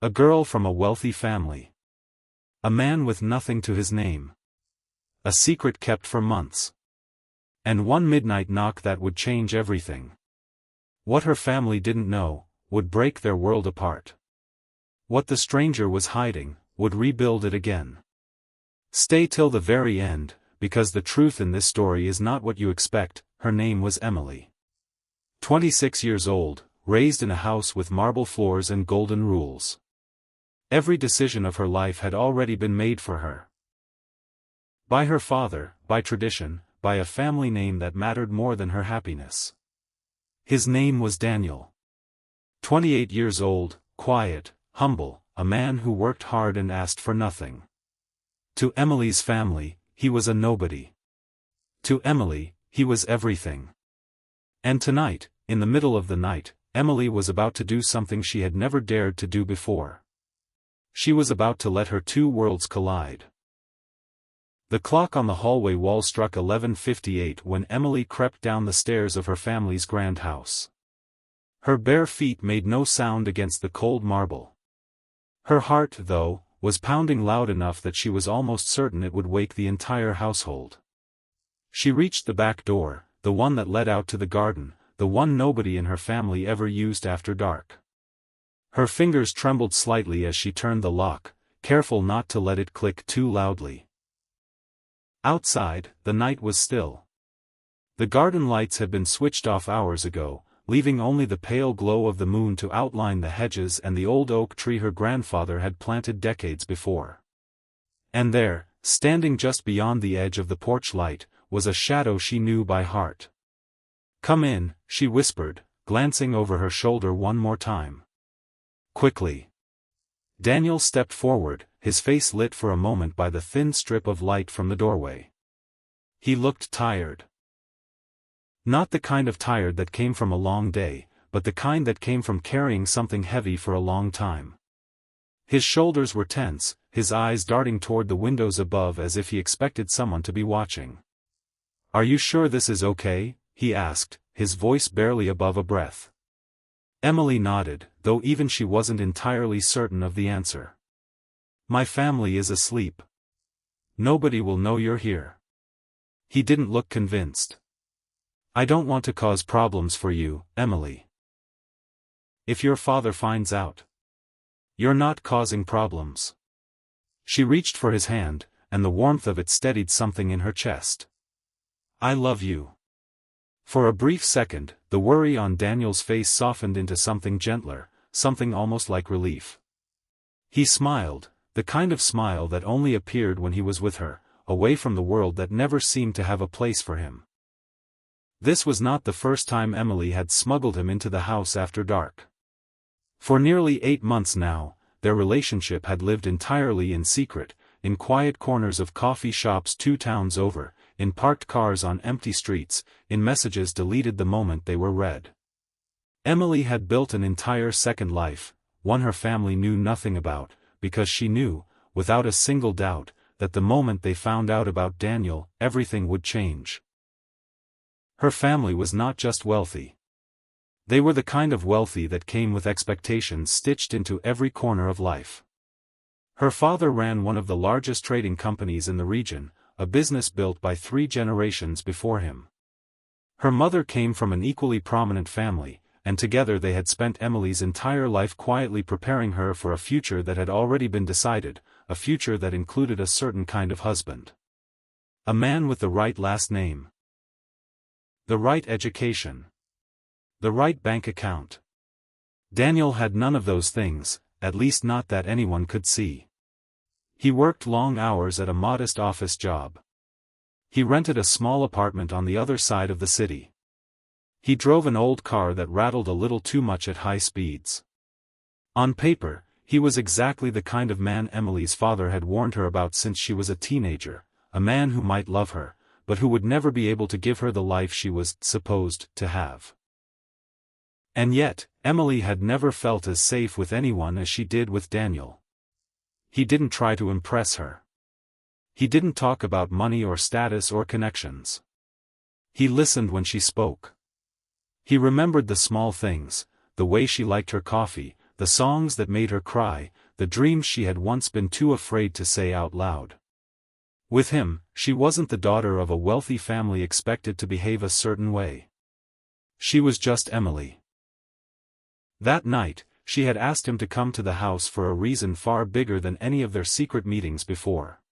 A girl from a wealthy family. A man with nothing to his name. A secret kept for months. And one midnight knock that would change everything. What her family didn't know, would break their world apart. What the stranger was hiding, would rebuild it again. Stay till the very end, because the truth in this story is not what you expect. Her name was Emily. 26 years old, raised in a house with marble floors and golden rules. Every decision of her life had already been made for her. By her father, by tradition, by a family name that mattered more than her happiness. His name was Daniel. 28 years old, quiet, humble, a man who worked hard and asked for nothing. To Emily's family, he was a nobody. To Emily, he was everything. And tonight, in the middle of the night, Emily was about to do something she had never dared to do before. She was about to let her two worlds collide. The clock on the hallway wall struck 11:58 when Emily crept down the stairs of her family's grand house. Her bare feet made no sound against the cold marble. Her heart, though, was pounding loud enough that she was almost certain it would wake the entire household. She reached the back door, the one that led out to the garden, the one nobody in her family ever used after dark. Her fingers trembled slightly as she turned the lock, careful not to let it click too loudly. Outside, the night was still. The garden lights had been switched off hours ago, leaving only the pale glow of the moon to outline the hedges and the old oak tree her grandfather had planted decades before. And there, standing just beyond the edge of the porch light, was a shadow she knew by heart. "Come in," she whispered, glancing over her shoulder one more time. Quickly. Daniel stepped forward, his face lit for a moment by the thin strip of light from the doorway. He looked tired. Not the kind of tired that came from a long day, but the kind that came from carrying something heavy for a long time. His shoulders were tense, his eyes darting toward the windows above as if he expected someone to be watching. "Are you sure this is okay?" he asked, his voice barely above a breath. Emily nodded, though even she wasn't entirely certain of the answer. "My family is asleep. Nobody will know you're here." He didn't look convinced. "I don't want to cause problems for you, Emily. If your father finds out, you're not causing problems." She reached for his hand, and the warmth of it steadied something in her chest. "I love you." For a brief second, the worry on Daniel's face softened into something gentler, something almost like relief. He smiled, the kind of smile that only appeared when he was with her, away from the world that never seemed to have a place for him. This was not the first time Emily had smuggled him into the house after dark. For nearly 8 months now, their relationship had lived entirely in secret, in quiet corners of coffee shops 2 towns over, in parked cars on empty streets, in messages deleted the moment they were read. Emily had built an entire second life, one her family knew nothing about, because she knew, without a single doubt, that the moment they found out about Daniel, everything would change. Her family was not just wealthy. They were the kind of wealthy that came with expectations stitched into every corner of life. Her father ran one of the largest trading companies in the region, a business built by 3 generations before him. Her mother came from an equally prominent family, and together they had spent Emily's entire life quietly preparing her for a future that had already been decided, a future that included a certain kind of husband. A man with the right last name. The right education. The right bank account. Daniel had none of those things, at least not that anyone could see. He worked long hours at a modest office job. He rented a small apartment on the other side of the city. He drove an old car that rattled a little too much at high speeds. On paper, he was exactly the kind of man Emily's father had warned her about since she was a teenager, a man who might love her, but who would never be able to give her the life she was supposed to have. And yet, Emily had never felt as safe with anyone as she did with Daniel. He didn't try to impress her. He didn't talk about money or status or connections. He listened when she spoke. He remembered the small things, the way she liked her coffee, the songs that made her cry, the dreams she had once been too afraid to say out loud. With him, she wasn't the daughter of a wealthy family expected to behave a certain way. She was just Emily. That night, she had asked him to come to the house for a reason far bigger than any of their secret meetings before.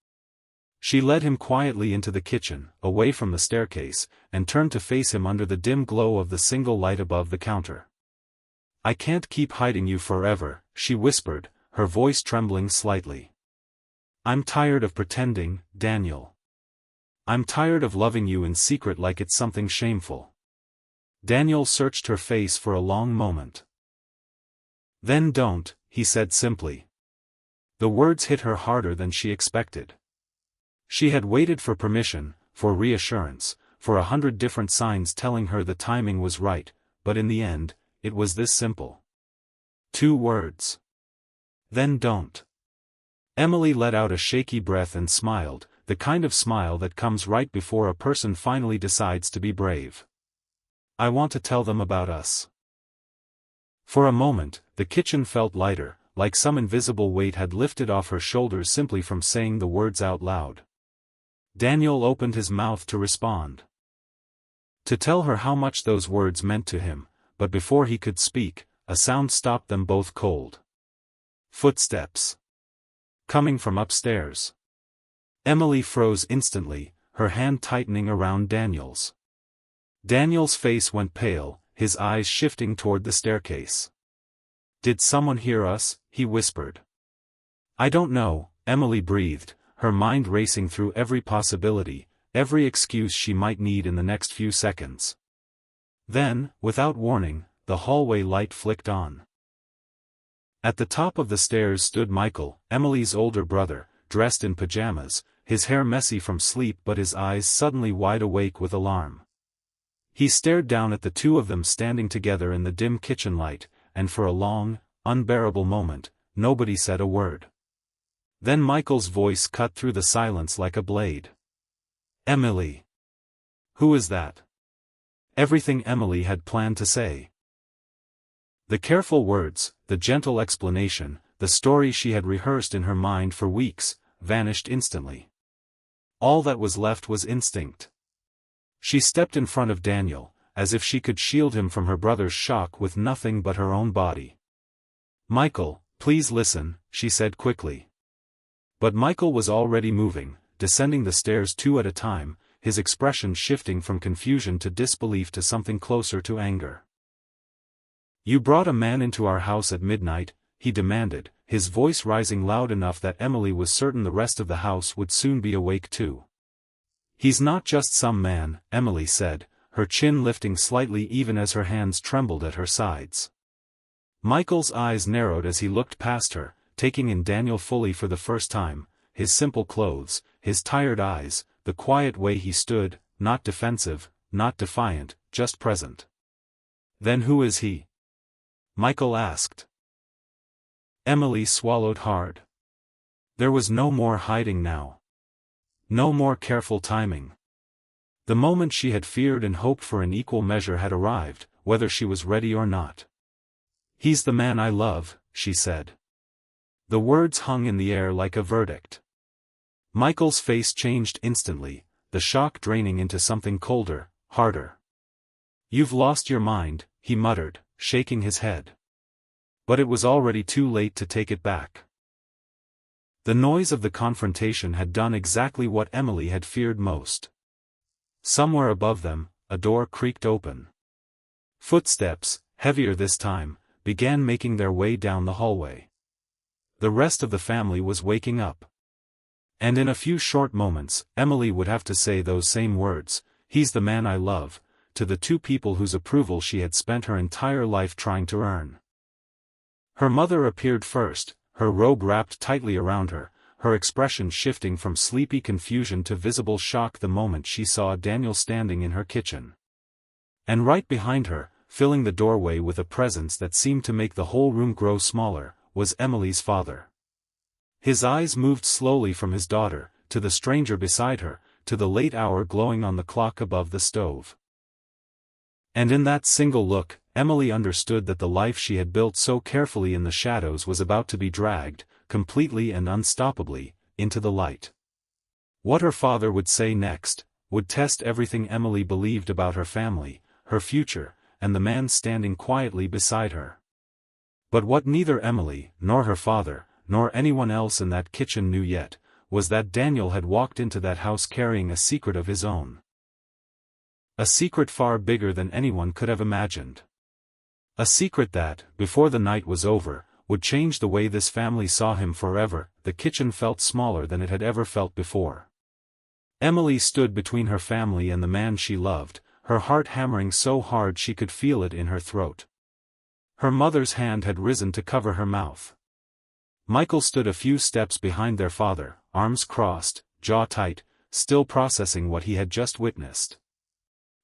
She led him quietly into the kitchen, away from the staircase, and turned to face him under the dim glow of the single light above the counter. "I can't keep hiding you forever," she whispered, her voice trembling slightly. "I'm tired of pretending, Daniel. I'm tired of loving you in secret like it's something shameful." Daniel searched her face for a long moment. "Then don't," he said simply. The words hit her harder than she expected. She had waited for permission, for reassurance, for 100 different signs telling her the timing was right, but in the end, it was this simple. 2 words. "Then don't." Emily let out a shaky breath and smiled, the kind of smile that comes right before a person finally decides to be brave. "I want to tell them about us." For a moment, the kitchen felt lighter, like some invisible weight had lifted off her shoulders simply from saying the words out loud. Daniel opened his mouth to respond. To tell her how much those words meant to him, but before he could speak, a sound stopped them both cold. Footsteps. Coming from upstairs. Emily froze instantly, her hand tightening around Daniel's. Daniel's face went pale, his eyes shifting toward the staircase. "Did someone hear us?" he whispered. "I don't know," Emily breathed, her mind racing through every possibility, every excuse she might need in the next few seconds. Then, without warning, the hallway light flicked on. At the top of the stairs stood Michael, Emily's older brother, dressed in pajamas, his hair messy from sleep but his eyes suddenly wide awake with alarm. He stared down at the two of them standing together in the dim kitchen light, and for a long, unbearable moment, nobody said a word. Then Michael's voice cut through the silence like a blade. "Emily. Who is that?" Everything Emily had planned to say. The careful words, the gentle explanation, the story she had rehearsed in her mind for weeks, vanished instantly. All that was left was instinct. She stepped in front of Daniel, as if she could shield him from her brother's shock with nothing but her own body. "Michael, please listen," she said quickly. But Michael was already moving, descending the stairs 2 at a time, his expression shifting from confusion to disbelief to something closer to anger. "You brought a man into our house at midnight," he demanded, his voice rising loud enough that Emily was certain the rest of the house would soon be awake too. "He's not just some man," Emily said, her chin lifting slightly even as her hands trembled at her sides. Michael's eyes narrowed as he looked past her, taking in Daniel fully for the first time, his simple clothes, his tired eyes, the quiet way he stood, not defensive, not defiant, just present. "Then who is he?" Michael asked. Emily swallowed hard. There was no more hiding now. No more careful timing. The moment she had feared and hoped for in equal measure had arrived, whether she was ready or not. "He's the man I love," she said. The words hung in the air like a verdict. Michael's face changed instantly, the shock draining into something colder, harder. "You've lost your mind," he muttered, shaking his head. But it was already too late to take it back. The noise of the confrontation had done exactly what Emily had feared most. Somewhere above them, a door creaked open. Footsteps, heavier this time, began making their way down the hallway. The rest of the family was waking up. And in a few short moments, Emily would have to say those same words, "He's the man I love," to the two people whose approval she had spent her entire life trying to earn. Her mother appeared first, her robe wrapped tightly around her, her expression shifting from sleepy confusion to visible shock the moment she saw Daniel standing in her kitchen. And right behind her, filling the doorway with a presence that seemed to make the whole room grow smaller, was Emily's father. His eyes moved slowly from his daughter, to the stranger beside her, to the late hour glowing on the clock above the stove. And in that single look, Emily understood that the life she had built so carefully in the shadows was about to be dragged, completely and unstoppably, into the light. What her father would say next would test everything Emily believed about her family, her future, and the man standing quietly beside her. But what neither Emily, nor her father, nor anyone else in that kitchen knew yet, was that Daniel had walked into that house carrying a secret of his own. A secret far bigger than anyone could have imagined. A secret that, before the night was over, would change the way this family saw him forever. The kitchen felt smaller than it had ever felt before. Emily stood between her family and the man she loved, her heart hammering so hard she could feel it in her throat. Her mother's hand had risen to cover her mouth. Michael stood a few steps behind their father, arms crossed, jaw tight, still processing what he had just witnessed.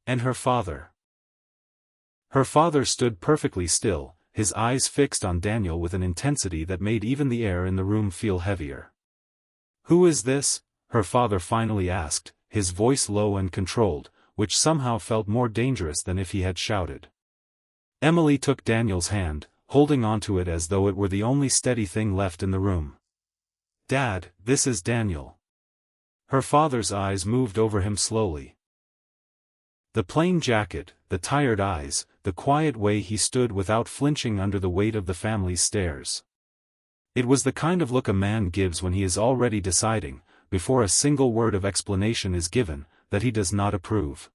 And her father. Her father stood perfectly still, his eyes fixed on Daniel with an intensity that made even the air in the room feel heavier. "Who is this?" her father finally asked, his voice low and controlled, which somehow felt more dangerous than if he had shouted. Emily took Daniel's hand, holding onto it as though it were the only steady thing left in the room. "Dad, this is Daniel." Her father's eyes moved over him slowly. The plain jacket, the tired eyes, the quiet way he stood without flinching under the weight of the family's stares. It was the kind of look a man gives when he is already deciding, before a single word of explanation is given, that he does not approve.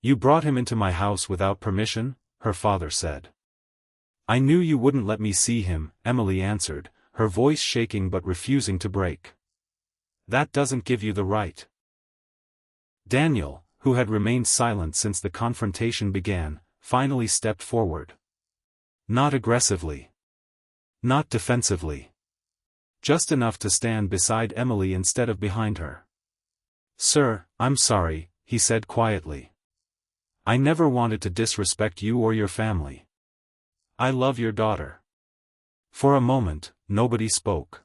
"You brought him into my house without permission?" her father said. "I knew you wouldn't let me see him," Emily answered, her voice shaking but refusing to break. "That doesn't give you the right." Daniel, who had remained silent since the confrontation began, finally stepped forward. Not aggressively. Not defensively. Just enough to stand beside Emily instead of behind her. "Sir, I'm sorry," he said quietly. "I never wanted to disrespect you or your family. I love your daughter." For a moment, nobody spoke.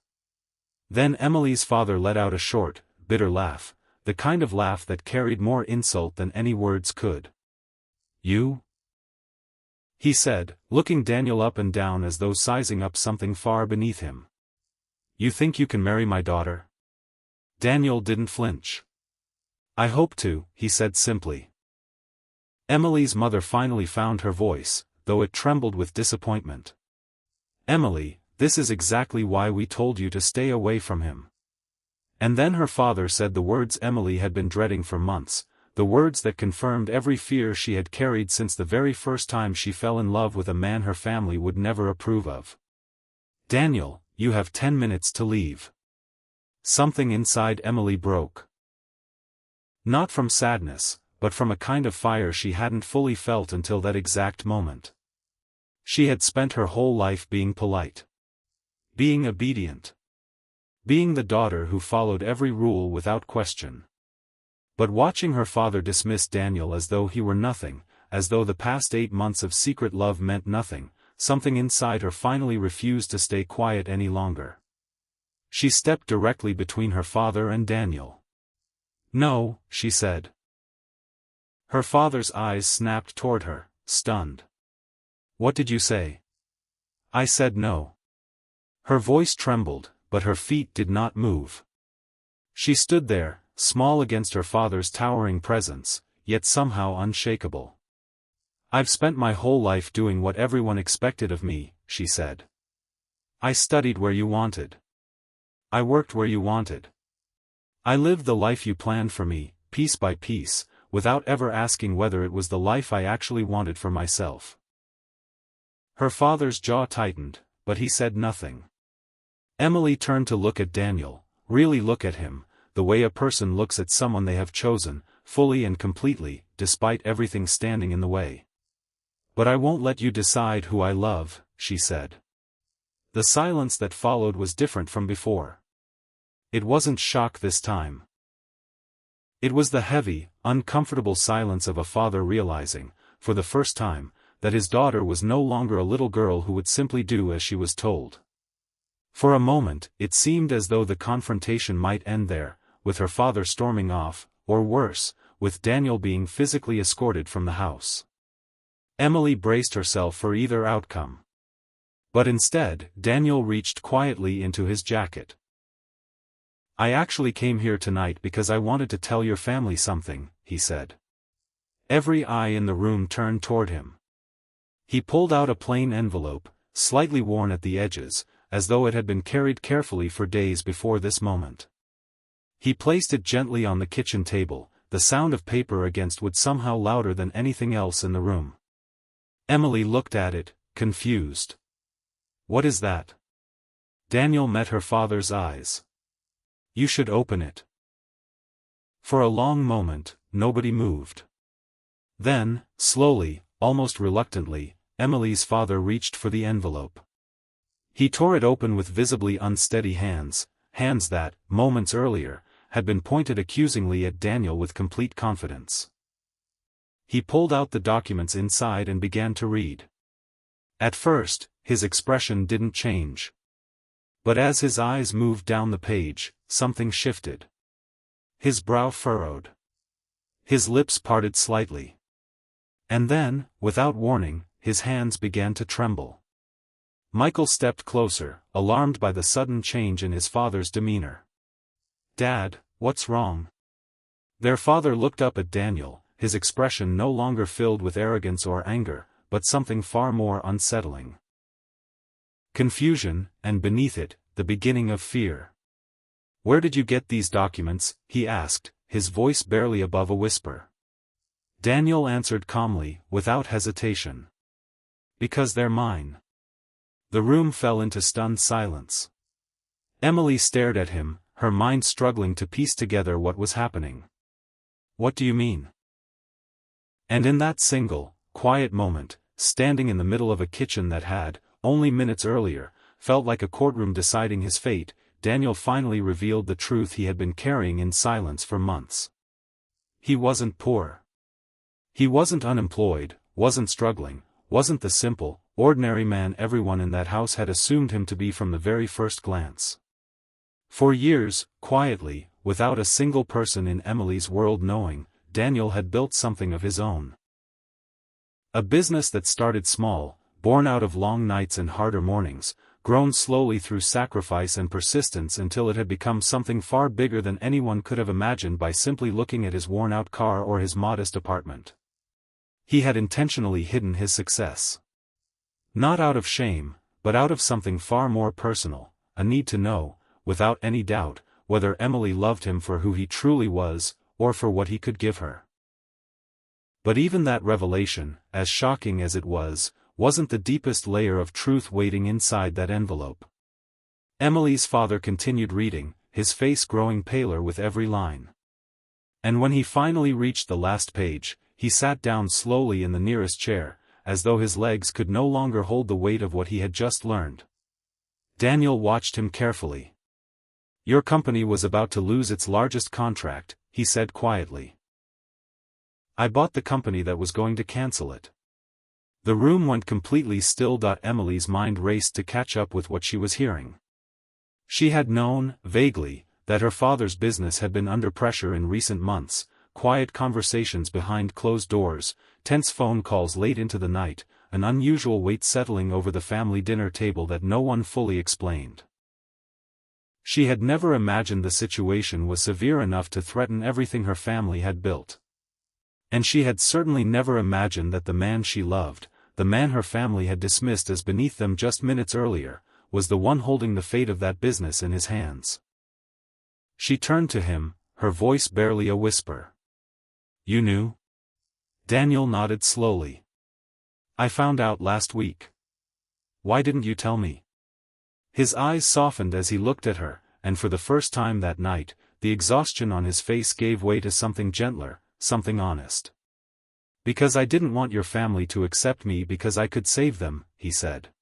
Then Emily's father let out a short, bitter laugh, the kind of laugh that carried more insult than any words could. "You?" he said, looking Daniel up and down as though sizing up something far beneath him. "You think you can marry my daughter?" Daniel didn't flinch. "I hope to," he said simply. Emily's mother finally found her voice, though it trembled with disappointment. "Emily, this is exactly why we told you to stay away from him." And then her father said the words Emily had been dreading for months, the words that confirmed every fear she had carried since the very first time she fell in love with a man her family would never approve of. "Daniel, you have 10 minutes to leave." Something inside Emily broke. Not from sadness, but from a kind of fire she hadn't fully felt until that exact moment. She had spent her whole life being polite. Being obedient. Being the daughter who followed every rule without question. But watching her father dismiss Daniel as though he were nothing, as though the past 8 months of secret love meant nothing, something inside her finally refused to stay quiet any longer. She stepped directly between her father and Daniel. "No," she said. Her father's eyes snapped toward her, stunned. "What did you say?" "I said no." Her voice trembled, but her feet did not move. She stood there, small against her father's towering presence, yet somehow unshakable. "I've spent my whole life doing what everyone expected of me," she said. "I studied where you wanted. I worked where you wanted. I lived the life you planned for me, piece by piece, without ever asking whether it was the life I actually wanted for myself." Her father's jaw tightened, but he said nothing. Emily turned to look at Daniel, really look at him, the way a person looks at someone they have chosen, fully and completely, despite everything standing in the way. "But I won't let you decide who I love," she said. The silence that followed was different from before. It wasn't shock this time. It was the heavy, uncomfortable silence of a father realizing, for the first time, that his daughter was no longer a little girl who would simply do as she was told. For a moment, it seemed as though the confrontation might end there, with her father storming off, or worse, with Daniel being physically escorted from the house. Emily braced herself for either outcome. But instead, Daniel reached quietly into his jacket. "I actually came here tonight because I wanted to tell your family something," he said. Every eye in the room turned toward him. He pulled out a plain envelope, slightly worn at the edges, as though it had been carried carefully for days before this moment. He placed it gently on the kitchen table, the sound of paper against wood somehow louder than anything else in the room. Emily looked at it, confused. "What is that?" Daniel met her father's eyes. "You should open it." For a long moment, nobody moved. Then, slowly, almost reluctantly, Emily's father reached for the envelope. He tore it open with visibly unsteady hands, hands that, moments earlier, had been pointed accusingly at Daniel with complete confidence. He pulled out the documents inside and began to read. At first, his expression didn't change. But as his eyes moved down the page, something shifted. His brow furrowed. His lips parted slightly. And then, without warning, his hands began to tremble. Michael stepped closer, alarmed by the sudden change in his father's demeanor. "Dad, what's wrong?" Their father looked up at Daniel, his expression no longer filled with arrogance or anger, but something far more unsettling. Confusion, and beneath it, the beginning of fear. "Where did you get these documents?" he asked, his voice barely above a whisper. Daniel answered calmly, without hesitation. "Because they're mine." The room fell into stunned silence. Emily stared at him, her mind struggling to piece together what was happening. "What do you mean?" And in that single, quiet moment, standing in the middle of a kitchen that had, only minutes earlier, felt like a courtroom deciding his fate, Daniel finally revealed the truth he had been carrying in silence for months. He wasn't poor. He wasn't unemployed, wasn't struggling, wasn't the simple, ordinary man everyone in that house had assumed him to be from the very first glance. For years, quietly, without a single person in Emily's world knowing, Daniel had built something of his own. A business that started small, born out of long nights and harder mornings, grown slowly through sacrifice and persistence until it had become something far bigger than anyone could have imagined by simply looking at his worn-out car or his modest apartment. He had intentionally hidden his success. Not out of shame, but out of something far more personal, a need to know, without any doubt, whether Emily loved him for who he truly was, or for what he could give her. But even that revelation, as shocking as it was, wasn't the deepest layer of truth waiting inside that envelope. Emily's father continued reading, his face growing paler with every line. And when he finally reached the last page, he sat down slowly in the nearest chair, as though his legs could no longer hold the weight of what he had just learned. Daniel watched him carefully. "Your company was about to lose its largest contract," he said quietly. "I bought the company that was going to cancel it." The room went completely still. Emily's mind raced to catch up with what she was hearing. She had known, vaguely, that her father's business had been under pressure in recent months, quiet conversations behind closed doors, tense phone calls late into the night, an unusual weight settling over the family dinner table that no one fully explained. She had never imagined the situation was severe enough to threaten everything her family had built. And she had certainly never imagined that the man she loved, the man her family had dismissed as beneath them just minutes earlier, was the one holding the fate of that business in his hands. She turned to him, her voice barely a whisper. "You knew?" Daniel nodded slowly. "I found out last week." "Why didn't you tell me?" His eyes softened as he looked at her, and for the first time that night, the exhaustion on his face gave way to something gentler, something honest. "Because I didn't want your family to accept me because I could save them," he said.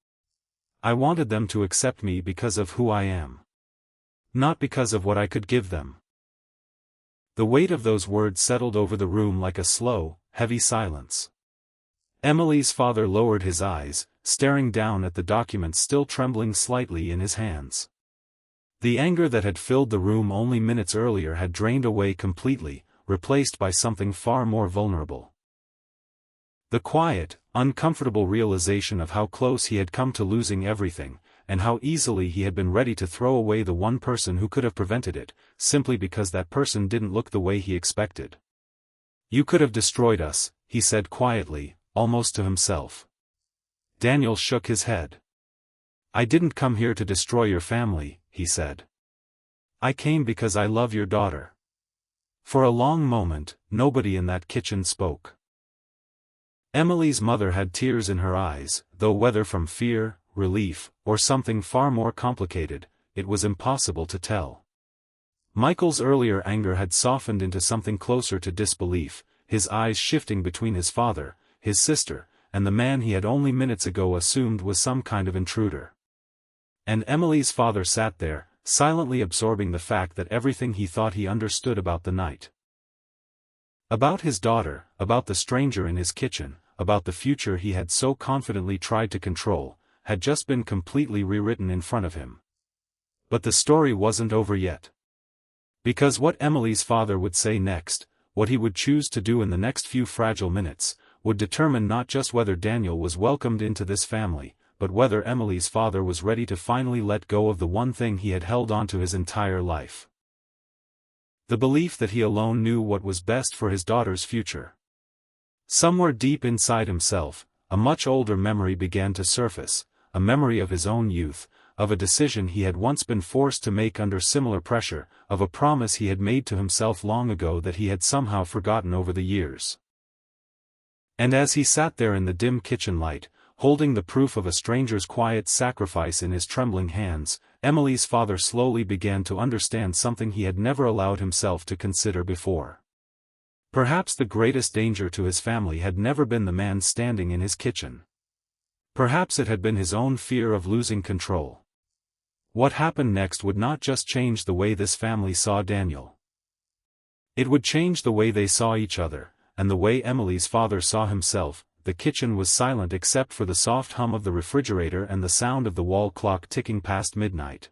"I wanted them to accept me because of who I am. Not because of what I could give them." The weight of those words settled over the room like a slow, heavy silence. Emily's father lowered his eyes, staring down at the documents still trembling slightly in his hands. The anger that had filled the room only minutes earlier had drained away completely, replaced by something far more vulnerable. The quiet, uncomfortable realization of how close he had come to losing everything, and how easily he had been ready to throw away the one person who could have prevented it, simply because that person didn't look the way he expected. "You could have destroyed us," he said quietly, almost to himself. Daniel shook his head. "I didn't come here to destroy your family," he said. "I came because I love your daughter." For a long moment, nobody in that kitchen spoke. Emily's mother had tears in her eyes, though whether from fear, relief, or something far more complicated, it was impossible to tell. Michael's earlier anger had softened into something closer to disbelief, his eyes shifting between his father, his sister, and the man he had only minutes ago assumed was some kind of intruder. And Emily's father sat there, silently absorbing the fact that everything he thought he understood about the night. About his daughter, about the stranger in his kitchen, about the future he had so confidently tried to control, had just been completely rewritten in front of him. But the story wasn't over yet. Because what Emily's father would say next, what he would choose to do in the next few fragile minutes, would determine not just whether Daniel was welcomed into this family, but whether Emily's father was ready to finally let go of the one thing he had held onto his entire life. The belief that he alone knew what was best for his daughter's future. Somewhere deep inside himself, a much older memory began to surface, a memory of his own youth, of a decision he had once been forced to make under similar pressure, of a promise he had made to himself long ago that he had somehow forgotten over the years. And as he sat there in the dim kitchen light, holding the proof of a stranger's quiet sacrifice in his trembling hands, Emily's father slowly began to understand something he had never allowed himself to consider before. Perhaps the greatest danger to his family had never been the man standing in his kitchen. Perhaps it had been his own fear of losing control. What happened next would not just change the way this family saw Daniel. It would change the way they saw each other, and the way Emily's father saw himself. The kitchen was silent except for the soft hum of the refrigerator and the sound of the wall clock ticking past midnight.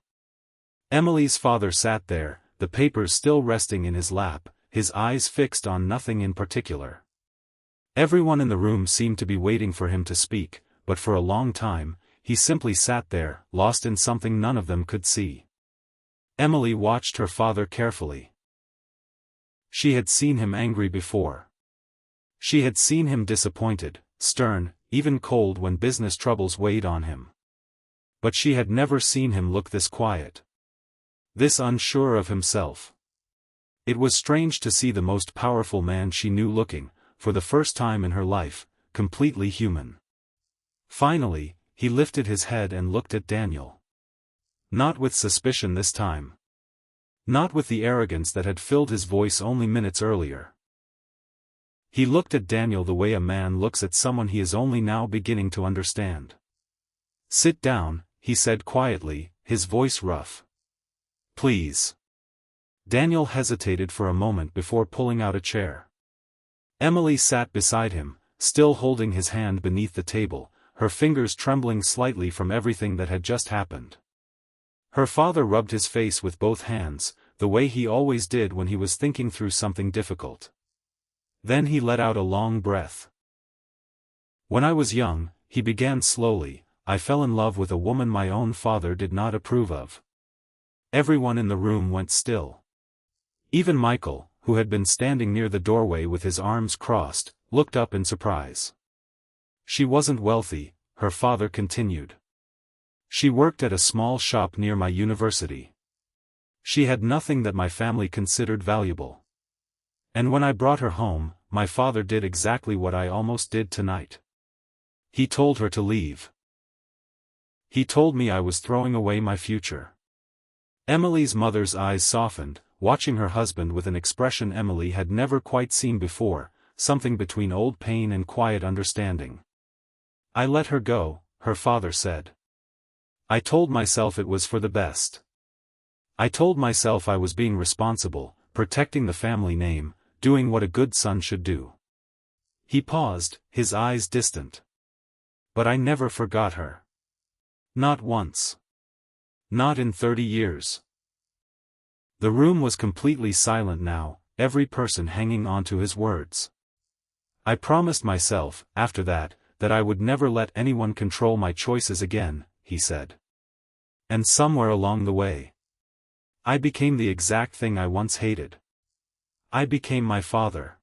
Emily's father sat there, the papers still resting in his lap, his eyes fixed on nothing in particular. Everyone in the room seemed to be waiting for him to speak, but for a long time, he simply sat there, lost in something none of them could see. Emily watched her father carefully. She had seen him angry before. She had seen him disappointed, stern, even cold when business troubles weighed on him. But she had never seen him look this quiet. This unsure of himself. It was strange to see the most powerful man she knew looking, for the first time in her life, completely human. Finally, he lifted his head and looked at Daniel. Not with suspicion this time. Not with the arrogance that had filled his voice only minutes earlier. He looked at Daniel the way a man looks at someone he is only now beginning to understand. "Sit down," he said quietly, his voice rough. "Please." Daniel hesitated for a moment before pulling out a chair. Emily sat beside him, still holding his hand beneath the table, her fingers trembling slightly from everything that had just happened. Her father rubbed his face with both hands, the way he always did when he was thinking through something difficult. Then he let out a long breath. "When I was young," he began slowly, "I fell in love with a woman my own father did not approve of." Everyone in the room went still. Even Michael, who had been standing near the doorway with his arms crossed, looked up in surprise. "She wasn't wealthy," her father continued. "She worked at a small shop near my university. She had nothing that my family considered valuable. And when I brought her home, my father did exactly what I almost did tonight. He told her to leave. He told me I was throwing away my future." Emily's mother's eyes softened, watching her husband with an expression Emily had never quite seen before, something between old pain and quiet understanding. "I let her go," her father said. "I told myself it was for the best. I told myself I was being responsible, protecting the family name, doing what a good son should do." He paused, his eyes distant. "But I never forgot her. Not once. Not in 30 years. The room was completely silent now, every person hanging on to his words. I promised myself, after that, that I would never let anyone control my choices again, he said. And somewhere along the way, I became the exact thing I once hated. I became my father.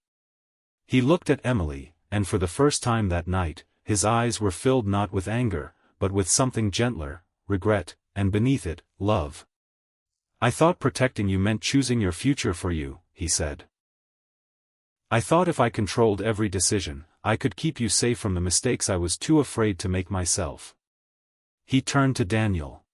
He looked at Emily, and for the first time that night, his eyes were filled not with anger, but with something gentler, regret, and beneath it, love. I thought protecting you meant choosing your future for you, he said. I thought if I controlled every decision, I could keep you safe from the mistakes I was too afraid to make myself. He turned to Daniel.